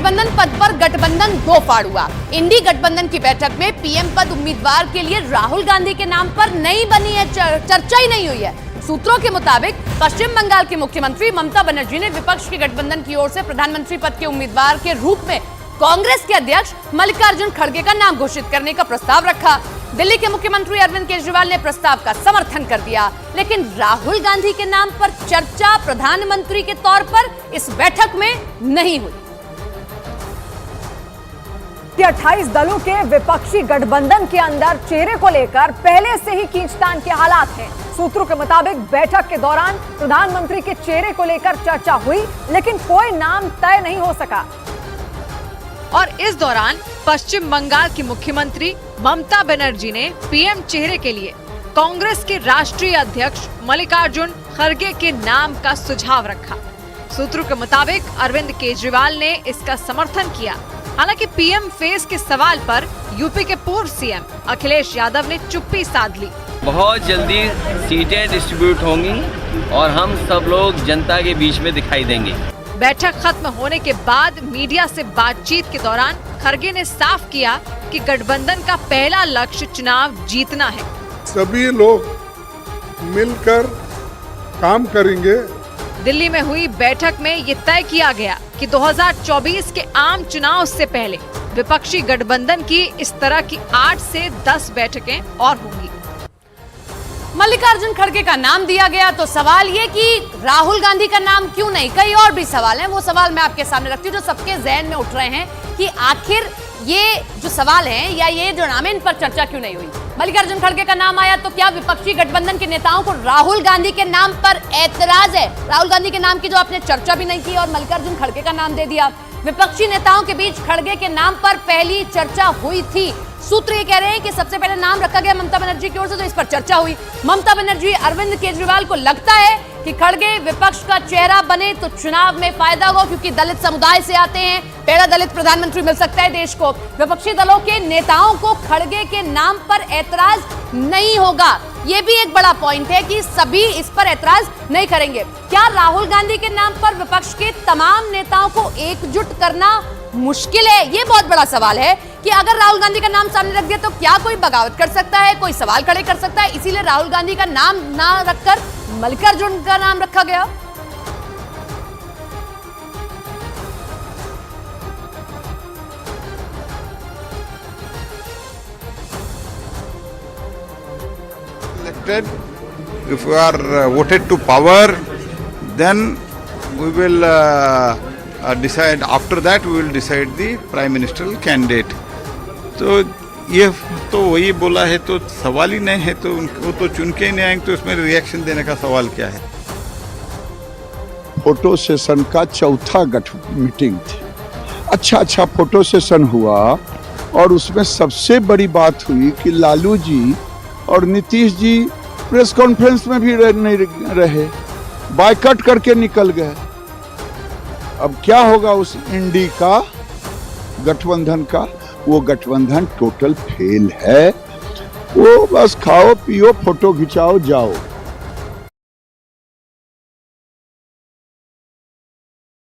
गठबंधन पद पर गठबंधन दो फाड़ हुआ। इंडी गठबंधन की बैठक में पीएम पद उम्मीदवार के लिए राहुल गांधी के नाम पर नहीं बनी है, चर्चा ही नहीं हुई है। सूत्रों के मुताबिक पश्चिम बंगाल की मुख्यमंत्री ममता बनर्जी ने विपक्ष के गठबंधन की ओर से प्रधानमंत्री पद के उम्मीदवार के रूप में कांग्रेस के अध्यक्ष मल्लिकार्जुन खड़गे का नाम घोषित करने का प्रस्ताव रखा। दिल्ली के मुख्यमंत्री अरविंद केजरीवाल ने प्रस्ताव का समर्थन कर दिया, लेकिन राहुल गांधी के नाम पर चर्चा प्रधानमंत्री के तौर पर इस बैठक में नहीं हुई। 28 दलों के विपक्षी गठबंधन के अंदर चेहरे को लेकर पहले से ही खींचतान के हालात हैं। सूत्रों के मुताबिक बैठक के दौरान प्रधानमंत्री के चेहरे को लेकर चर्चा हुई, लेकिन कोई नाम तय नहीं हो सका। और इस दौरान पश्चिम बंगाल की मुख्यमंत्री ममता बनर्जी ने पीएम चेहरे के लिए कांग्रेस के राष्ट्रीय अध्यक्ष मल्लिकार्जुन खड़गे के नाम का सुझाव रखा। सूत्रों के मुताबिक अरविंद केजरीवाल ने इसका समर्थन किया। हालांकि पीएम फेज के सवाल पर यूपी के पूर्व सीएम अखिलेश यादव ने चुप्पी साध ली। बहुत जल्दी सीटें डिस्ट्रीब्यूट होंगी और हम सब लोग जनता के बीच में दिखाई देंगे। बैठक खत्म होने के बाद मीडिया से बातचीत के दौरान खड़गे ने साफ किया कि गठबंधन का पहला लक्ष्य चुनाव जीतना है। सभी लोग मिलकर काम करेंगे। दिल्ली में हुई बैठक में ये तय किया गया कि 2024 के आम चुनाव से पहले विपक्षी गठबंधन की इस तरह की 8 से 10 बैठकें और होंगी। मल्लिकार्जुन खड़गे का नाम दिया गया तो सवाल ये कि राहुल गांधी का नाम क्यों नहीं। कई और भी सवाल हैं, वो सवाल मैं आपके सामने रखती हूँ जो सबके जहन में उठ रहे हैं कि आखिर ये जो सवाल हैं या ये जो नाम है, इन पर चर्चा क्यों नहीं हुई। मल्लिकार्जुन खड़गे का नाम आया तो क्या विपक्षी गठबंधन के नेताओं को राहुल गांधी के नाम पर ऐतराज है? राहुल गांधी के नाम की जो आपने चर्चा भी नहीं की और मल्लिकार्जुन खड़गे का नाम दे दिया। विपक्षी नेताओं के बीच खड़गे के नाम पर पहली चर्चा हुई थी। सूत्र ये कह रहे हैं कि सबसे पहले नाम रखा गया ममता बनर्जी की ओर से, तो इस पर चर्चा हुई। ममता बनर्जी अरविंद केजरीवाल को लगता है कि खड़गे विपक्ष का चेहरा बने तो चुनाव में फायदा हो, क्योंकि दलित समुदाय से आते हैं, पहला दलित प्रधानमंत्री मिल सकता है देश को। विपक्षी दलों के नेताओं को खड़गे के नाम पर ऐतराज नहीं होगा। ये भी एक बड़ा पॉइंट है कि सभी इस पर ऐतराज नहीं करेंगे। क्या राहुल गांधी के नाम पर विपक्ष के तमाम नेताओं को एकजुट करना मुश्किल है? ये बहुत बड़ा सवाल है कि अगर राहुल गांधी का नाम सामने रख दिया तो क्या कोई बगावत कर सकता है, कोई सवाल खड़े कर सकता है। इसीलिए राहुल गांधी का नाम ना रखकर मल्लिकार्जुन का नाम रखा गया। If we are voted to power, then we will decide. After that, we will decide the prime ministerial candidate. तो ये तो वही बोला है, तो सवाल ही नहीं है, तो वो तो चुन के ही नहीं आएंगे, तो उसमें रिएक्शन देने का सवाल क्या है? फोटो सेशन का चौथा मीटिंग थी। अच्छा फोटो सेशन हुआ और उसमें सबसे बड़ी बात हुई कि लालू जी और नीतीश जी प्रेस कॉन्फ्रेंस में भी नहीं रहे, बायकॉट करके निकल गए। अब क्या होगा उस इंडी का गठबंधन का? वो गठबंधन टोटल फेल है। वो बस खाओ पियो फोटो खिंचाओ जाओ।